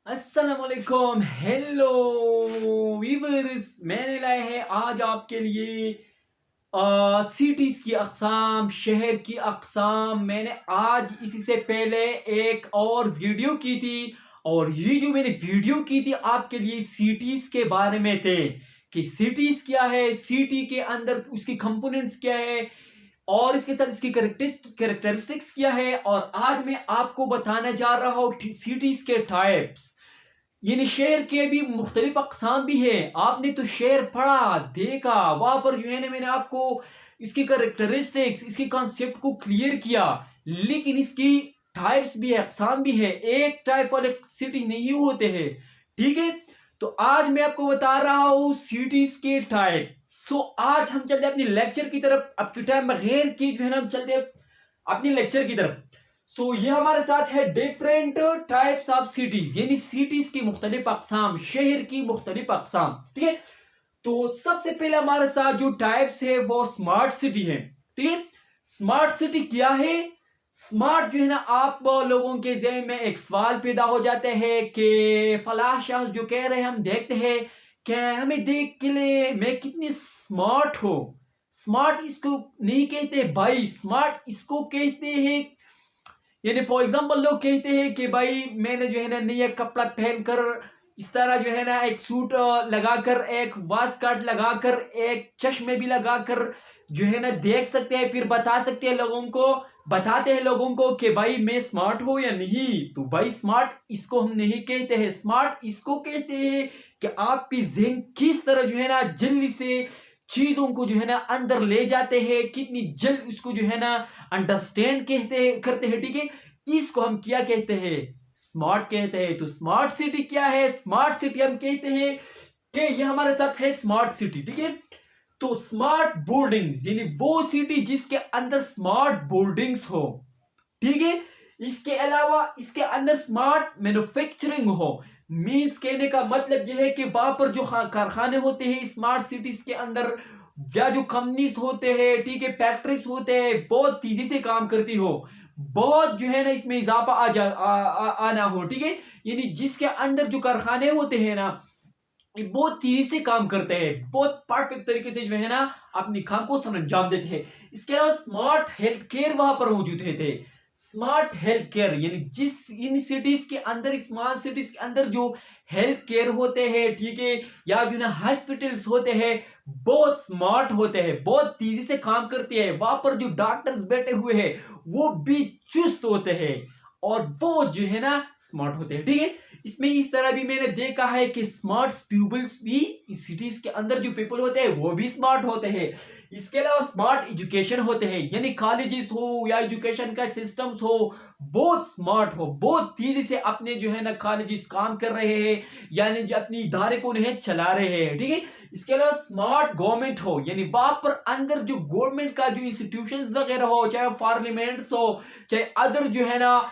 अस्सलाम वालेकुम, hello viewers. मैंने लाए हैं आज आपके लिए सिटीज़ की अक़साम, शहर की अक़साम। मैंने आज इसी से पहले एक और वीडियो की थी, और ये जो मैंने वीडियो की थी आपके लिए सिटीज़ के बारे में थे कि सिटीज़ क्या है, सिटी के अंदर उसकी कंपोनेंट्स क्या है, और इसके साथ इसकी कैरेक्टरिस्टिक्स क्या है। और आज मैं आपको बताने जा रहा हूँ सिटीज़ के टाइप्स, यानी शेर के भी मुख्तलिफ अकसाम भी है। आपने तो शेर पढ़ा, देखा, वहां पर जो है ना मैंने आपको इसकी करेक्टरिस्टिक्स, इसकी कॉन्सेप्ट को क्लियर किया, लेकिन इसकी टाइप्स भी है, अकसाम भी है। एक टाइप वाले सिटी नहीं होते हैं, ठीक है। तो आज मैं आपको बता रहा हूँ सिटीज के टाइप। सो आज हम चलते हैं अपनी लेक्चर की तरफ, आपकी टाइम बगैर की जो है ना हम चलते हैं अपनी लेक्चर की तरफ। सो ये हमारे साथ है डिफरेंट टाइप्स ऑफ सिटीज, यानी सिटीज की मुख्तलिफ अकसाम, शहर की मुख्तलिफ अकसाम, ठीक है। तो सबसे पहले हमारे साथ जो टाइप्स है वो स्मार्ट सिटी है, ठीक है। स्मार्ट सिटी क्या है? स्मार्ट जो है ना, आप लोगों के ज़हन में एक सवाल पैदा हो जाते हैं कि फलाह शख्स जो कह रहे हैं, हम देखते हैं कि हमें देख के लिए मैं कितनी स्मार्ट हो। स्मार्ट इसको नहीं कहते भाई, स्मार्ट इसको कहते हैं, यानी फॉर एग्जाम्पल लोग कहते हैं कि भाई मैंने जो है ना नया कपड़ा पहनकर, इस तरह जो है ना एक सूट लगाकर, एक वास्कट लगाकर, एक चश्मे भी लगाकर जो है ना देख सकते हैं, फिर बता सकते हैं लोगों को, बताते हैं लोगों को कि भाई मैं स्मार्ट हूं या नहीं। तो भाई स्मार्ट इसको हम नहीं कहते हैं, स्मार्ट इसको कहते हैं कि आपकी ज़हन किस तरह जो है ना जल्दी से चीजों को जो है ना अंदर ले जाते हैं, कितनी जल्द उसको जो है ना अंडरस्टैंड करते हैं, ठीक है। इसको हम क्या कहते हैं? स्मार्ट कहते हैं। तो स्मार्ट सिटी क्या है? स्मार्ट सिटी हम कहते हैं कि ये हमारे साथ है स्मार्ट सिटी, ठीक है। तो स्मार्ट बोर्डिंग्स, यानी वो सिटी जिसके अंदर स्मार्ट बोर्डिंग्स हो, ठीक है। इसके अलावा इसके अंदर स्मार्ट मैन्युफैक्चरिंग हो। मीन्स कहने का मतलब यह है कि वहां पर जो कारखाने होते हैं स्मार्ट सिटीज के अंदर, या जो कंपनीज होते हैं, ठीक है, फैक्ट्रीज होते हैं, बहुत तेजी से काम करती हो, बहुत जो है ना इसमें इजाफा आना हो, ठीक है। यानी जिसके अंदर जो कारखाने होते हैं ना, ये बहुत तेजी से काम करते हैं, बहुत परफेक्ट तरीके से जो है ना अपनी काम को सर अंजाम देते हैं। इसके अलावा स्मार्ट हेल्थ केयर वहां पर मौजूद थे। स्मार्ट हेल्थ केयर यानी जिस इन सिटीज के अंदर, स्मार्ट सिटीज के अंदर जो हेल्थ केयर होते हैं, ठीक है, या जो ना हॉस्पिटल्स होते हैं, बहुत स्मार्ट होते हैं, बहुत तेजी से काम करते हैं। वहां पर जो डॉक्टर्स बैठे हुए हैं वो भी चुस्त होते हैं, और वो जो है ना स्मार्ट होते हैं, ठीक है। इसमें इस तरह भी मैंने देखा है कि स्मार्ट पीपल्स भी सिटीज के अंदर जो पीपल होते हैं वो भी स्मार्ट होते हैं। इसके अलावा स्मार्ट एजुकेशन होते हैं, यानी कॉलेजेस हो या एजुकेशन का सिस्टम्स हो, बहुत स्मार्ट हो, बहुत तेजी से अपने जो है ना कॉलेजेस काम कर रहे हैं, यानी जो अपनी इदारे को नहीं चला रहे हैं, ठीक है। इसके अलावा स्मार्ट गवर्नमेंट हो, यानी वहां पर अंदर जो गवर्नमेंट का जो इंस्टीट्यूशंस वगैरह हो, चाहे पार्लियामेंट्स हो, चाहे अदर जो है ना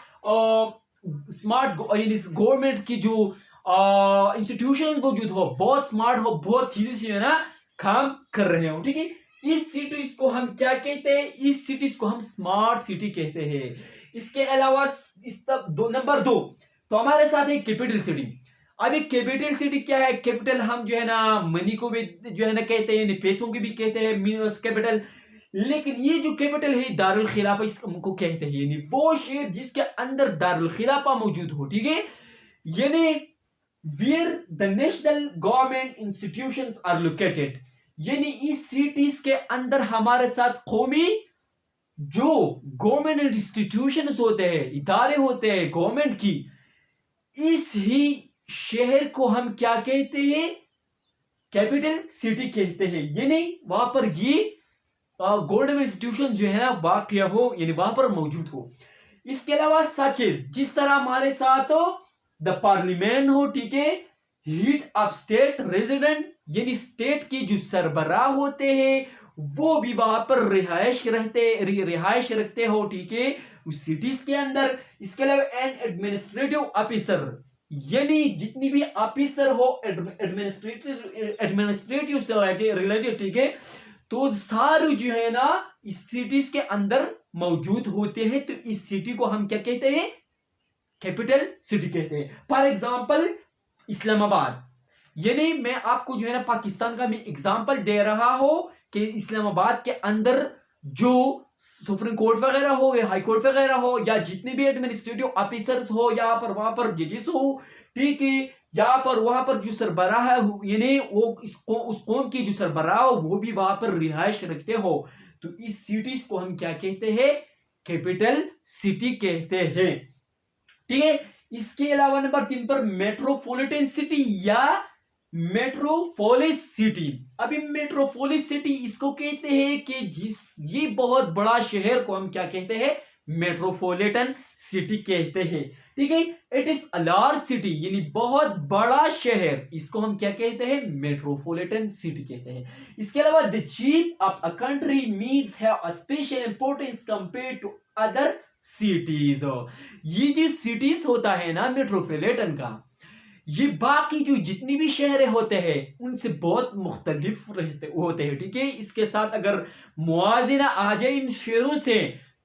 स्मार्ट गवर्नमेंट की जो इंस्टीट्यूशन मौजूद हो, बहुत स्मार्ट हो, बहुत तेजी से है ना काम कर रहे हो, ठीक है। इस सिटीज को हम क्या कहते हैं? इस सिटीज को हम स्मार्ट सिटी कहते हैं। इसके अलावा इस तब नंबर 2, तो हमारे साथ है कैपिटल सिटी। अब एक कैपिटल सिटी क्या है? कैपिटल हम जो है ना मनी को भी जो है ना कहते हैं, पैसों की भी कहते हैं कैपिटल। लेकिन ये जो कैपिटल है दारुल खिलाफा इसको कहते हैं, यानी वो शहर जिसके अंदर दारुल खिलाफा मौजूद हो, ठीक है। यानी where the national government institutions are located, यानी इस सिटीज के अंदर हमारे साथ कौमी जो गवर्नमेंट इंस्टीट्यूशंस होते हैं, इदारे होते हैं गवर्नमेंट की, इस ही शहर को हम क्या कहते हैं? कैपिटल सिटी कहते हैं। यानी वहां पर ये गवर्नमेंट इंस्टीट्यूशन जो है ना वाकया हो, यानी वहां पर मौजूद हो। इसके अलावा सचेज, जिस तरह हमारे साथ द पार्लियामेंट हो, ठीक है, हीड ऑफ स्टेट रेजिडेंट, यानी स्टेट की जो सरबराह होते हैं वो भी वहां पर रिहायश रखते हो, ठीक है, उस सिटीज के अंदर। इसके अलावा एंड एडमिनिस्ट्रेटिव ऑफिसर, यानी जितनी भी ऑफिसर हो एडमिनिस्ट्रेटिव से रिलेटेड, ठीक है, तो सारे जो है ना इस सिटीज के अंदर मौजूद होते हैं। तो इस सिटी को हम क्या कहते हैं? कैपिटल सिटी कहते हैं। फॉर एग्जाम्पल इस्लामाबाद, यानी मैं आपको जो है ना पाकिस्तान का मैं एग्जाम्पल दे रहा हूं कि इस्लामाबाद के अंदर जो सुप्रीम कोर्ट वगैरह हो या हाई कोर्ट वगैरह हो या जितने भी एडमिनिस्ट्रेटिव ऑफिसर्स हो, यहाँ पर वहां पर जजेस हो, ठीक है, यहाँ पर वहां पर जो सरबराह है यानी वो उस कौम की जो सरबराह हो वो भी वहां पर रिहाइश रखते हो, तो इस सिटीज को हम क्या कहते हैं? कैपिटल सिटी कहते हैं। ठीक है। इसके अलावा नंबर 3 पर मेट्रोपॉलिटन सिटी या मेट्रोपोलिस सिटी। अभी मेट्रोपोलिस सिटी इसको कहते हैं कि ये बहुत बड़ा शहर को हम क्या कहते हैं? मेट्रोपॉलिटन सिटी कहते हैं। ठीक है। It is a large city, यानी बहुत बड़ा शहर, इसको हम क्या कहते हैं? मेट्रोपॉलिटन सिटी कहते हैं। इसके अलावा the chief of a country means have a special importance compare to other cities. ये जो सिटीज होता है ना मेट्रोपॉलिटन का, ये बाकी जो जितनी भी शहर होते हैं उनसे बहुत मुख्तलिफ होते हैं। ठीक है। इसके साथ अगर मुआजिना आ जाए इन शहरों से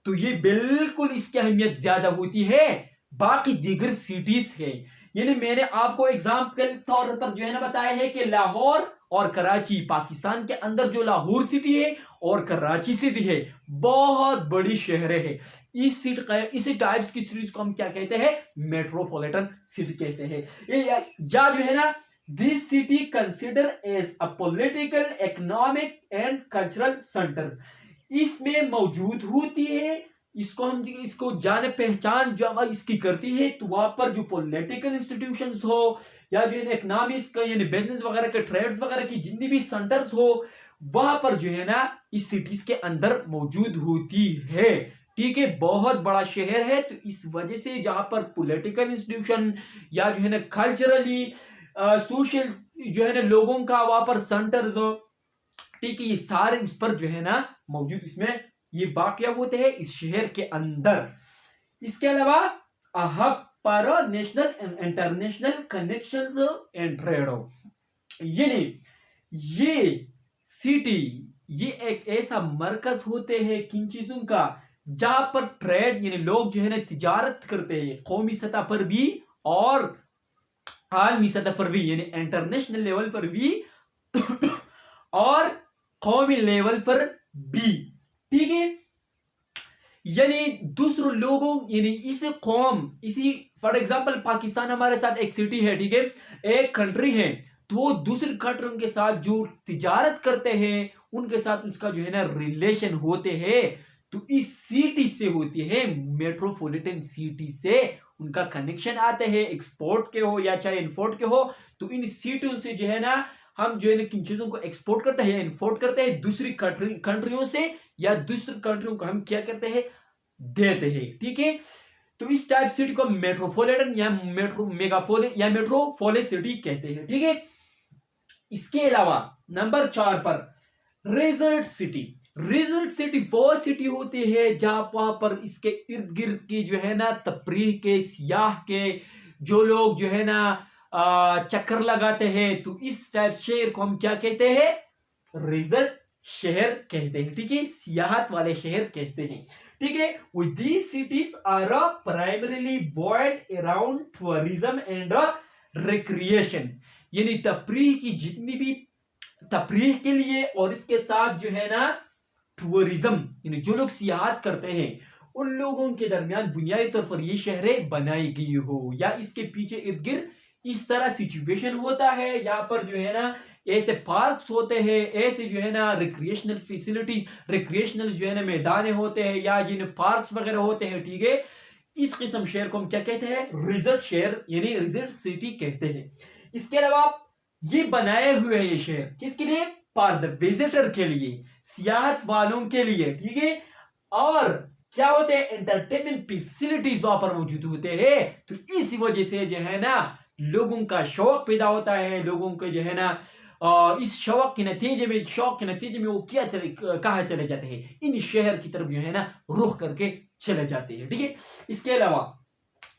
तो ये बिल्कुल इसकी अहमियत ज्यादा होती है बाकी दीगर सिटीज है। यानी मैंने आपको एग्जाम्पल तौर पर जो है ना बताया है कि लाहौर और कराची, पाकिस्तान के अंदर जो लाहौर सिटी है और कराची सिटी है बहुत बड़ी शहर है। इसी टाइप्स की सिटीज को हम क्या कहते हैं? मेट्रोपॉलिटन सिटी कहते हैं। या जो है ना this city consider as a political, economic and cultural centers, इसमें मौजूद होती है। इसको जाने पहचान जब इसकी करती है तो वहां पर जो पॉलिटिकल इंस्टीट्यूशंस हो या जो इकोनॉमिक्स का यानी बिजनेस वगैरह के ट्रेड्स वगैरह की जितनी भी सेंटर्स हो वहां पर जो है ना इस सिटीज के अंदर मौजूद होती है। ठीक है। बहुत बड़ा शहर है तो इस वजह से जहां पर पॉलिटिकल इंस्टीट्यूशन या जो है ना कल्चरली सोशल जो है ना लोगों का वहां पर सेंटर्स हो, ठीक है, ये सारे उस पर जो है ना मौजूद इसमें ये वाकया होते हैं इस शहर के अंदर। इसके अलावा हब पर national and international connections and trade हो, यानी ये सिटी ये एक ऐसा मरकज होते हैं किन चीजों का जहां पर ट्रेड यानी लोग जो है ना तिजारत करते हैं कौमी सतह पर भी और आलमी सतह पर भी, यानी इंटरनेशनल लेवल पर भी और कौमी लेवल पर भी। ठीक है। यानी दूसरों लोगों यानी इस कौम इसी फॉर एग्जांपल पाकिस्तान हमारे साथ एक सिटी है, ठीक है, एक कंट्री है, तो वो दूसरी कंट्रियों के साथ जो तिजारत करते हैं उनके साथ उसका जो है ना रिलेशन होते हैं तो इस सिटी से होती है, मेट्रोपॉलिटन सिटी से उनका कनेक्शन आते हैं, एक्सपोर्ट के हो या चाहे इंपोर्ट के हो, तो इन सिटियों से जो है ना हम जो है ना किन चीजों को एक्सपोर्ट करते हैं इंपोर्ट करते हैं दूसरी कंट्रियों से या दूसरी कंट्रियों को हम क्या करते हैं? देते हैं। ठीक है। तो इस टाइप सिटी को मेट्रोपॉलिटन या मेगापोलिस या मेट्रोपोलिस सिटी कहते हैं। ठीक है। इसके अलावा नंबर 4 पर रिजर्ट सिटी। रिजर्ट सिटी वो सिटी होती है जहां वहां पर इसके इर्द गिर्द की जो है ना तफरीह के सियाह के जो लोग जो है ना चक्कर लगाते हैं तो इस टाइप शहर को हम क्या कहते हैं? रिजर्ट शहर कहते हैं। ठीक है। सियाहत वाले शहर कहते हैं। ठीक है। these cities are primarily built around tourism and recreation, यानी तफरीह की जितनी भी तफरीह के लिए और इसके साथ जो है ना टूरिज्म यानी जो लोग सियाहत करते हैं उन लोगों के दरमियान बुनियादी तौर पर ये शहरें बनाई गई हो या इसके पीछे इर्द गिर्द इस तरह सिचुएशन होता है। यहाँ पर जो है ना ऐसे पार्क्स होते हैं, ऐसे जो है ना रिक्रिएशनल फैसिलिटीज रिक्रिएशनल जो है ना मैदान होते हैं या जिन पार्क्स वगैरह होते हैं। ठीक है। इस किस्म शहर को हम क्या कहते हैं? रिजर्ट शहर यानी रिजर्ट सिटी कहते हैं। इसके अलावा ये बनाए हुए हैं ये शहर किसके लिए? फॉर द विजिटर के लिए, सियाहत वालों के लिए। ठीक है। और क्या होते हैं? एंटरटेनमेंट फैसिलिटीज वहां पर मौजूद होते हैं तो इसी वजह से जो है ना लोगों का शौक पैदा होता है, लोगों को जो है ना इस शौक के नतीजे में वो कहा चले जाते हैं? इन शहर की तरफ जो है ना रुख करके चले जाते हैं। ठीक है। इसके अलावा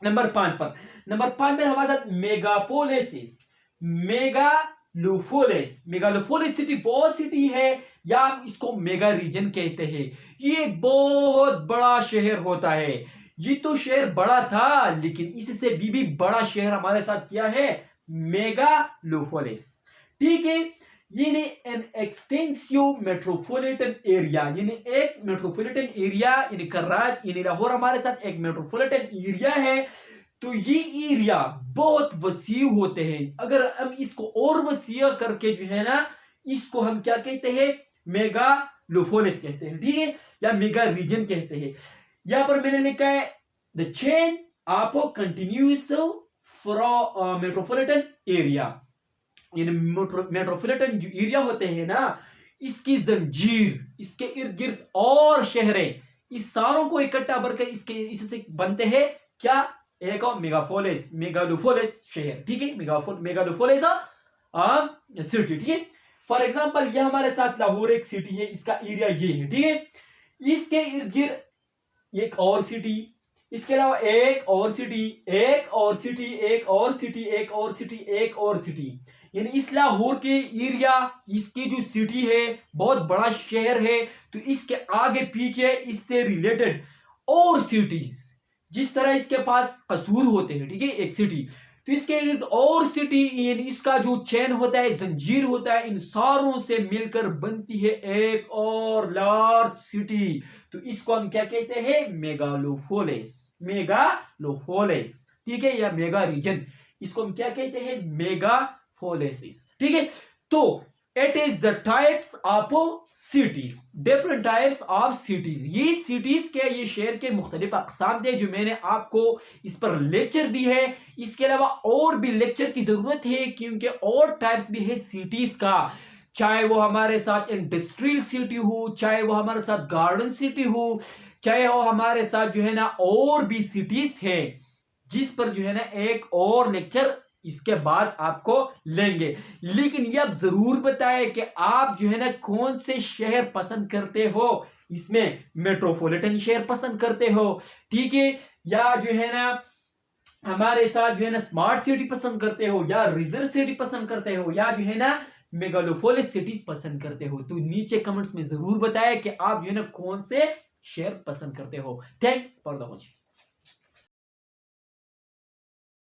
नंबर 5 पर हमारे साथ मेगापोलिस। मेगालोपोलिस सिटी वो सिटी है या इसको मेगा रीजन कहते हैं। ये बहुत बड़ा शहर होता है, ये तो शहर बड़ा था, लेकिन इससे भी बड़ा शहर हमारे साथ क्या है? मेगालोपोलिस। ठीक है, यानी एन एक्सटेंसिव मेट्रोपॉलिटन एरिया, यानी एक मेट्रोपॉलिटन एरिया, यानी कराची यानी लाहौर हमारे साथ एक मेट्रोपॉलिटन एरिया है। तो ये एरिया बहुत वसी होते हैं। अगर हम इसको और वसी करके जो है ना, इसको हम क्या कहते हैं? मेगालोपोलिस कहते हैं, ठीक है, या मेगा रीजन कहते हैं। यहां पर मैंने लिखा है the chain of continuous from metropolitan area, यानी मेट्रोपॉलिटन जो एरिया होते हैं ना, इसकी जंजीर, इसके इर्द गिर्द और शहरें, इस सारों को इकट्ठा करके इससे बनते हैं क्या? एक और मेगापोलिस, मेगालोपोलिस शहर, ठीक है, मेगालोपोलिस सिटी, ठीक है। फॉर एग्जांपल ये हमारे साथ लाहौर एक सिटी है, इसका एरिया ये है, ठीक है। इसके इर्द गिर्द एक और सिटी, इसके अलावा एक और सिटी, एक और सिटी, एक और सिटी, एक और सिटी, एक और सिटी, यानी इस लाहौर के एरिया, इसकी जो सिटी है, बहुत बड़ा शहर है, तो इसके आगे पीछे इससे रिलेटेड और सिटीज, जिस तरह इसके पास कसूर होते हैं, ठीक है, एक सिटी, तो इसके इर्द और सिटी, यानी इसका जो चेन होता है, जंजीर होता है, इन सारों से मिलकर बनती है एक और लार्ज सिटी। तो इसको हम क्या कहते हैं? मेगालोपोलिस, मेगालोपोलिस, ठीक है, या मेगा रीजन, इसको हम क्या कहते हैं? मेगापोलिस, ठीक है। तो it is the types of cities, different types of cities. ये सिटीज के, ये शहर के मुख्तलिफ अकसाम थे जो मैंने आपको इस पर लेक्चर दी है। इसके अलावा और भी लेक्चर की जरूरत है, क्योंकि और टाइप्स भी है सिटीज का, चाहे वो हमारे साथ इंडस्ट्रियल सिटी हो, चाहे वो हमारे साथ गार्डन सिटी हो, चाहे वो हमारे साथ जो है ना और भी सिटीज है, जिस पर जो है ना एक और लेक्चर इसके बाद आपको लेंगे। लेकिन ये आप जरूर बताएं कि आप जो है ना कौन से शहर पसंद करते हो, इसमें मेट्रोपॉलिटन शहर पसंद करते हो, ठीक है, या जो है ना हमारे साथ जो है ना स्मार्ट सिटी पसंद करते हो, या रिजर्व सिटी पसंद करते हो, या जो है ना मेगालोपोलिस सिटीज पसंद करते हो। तो नीचे कमेंट्स में जरूर बताएं कि आप जो है ना कौन से शहर पसंद करते हो। Thanks for the watching.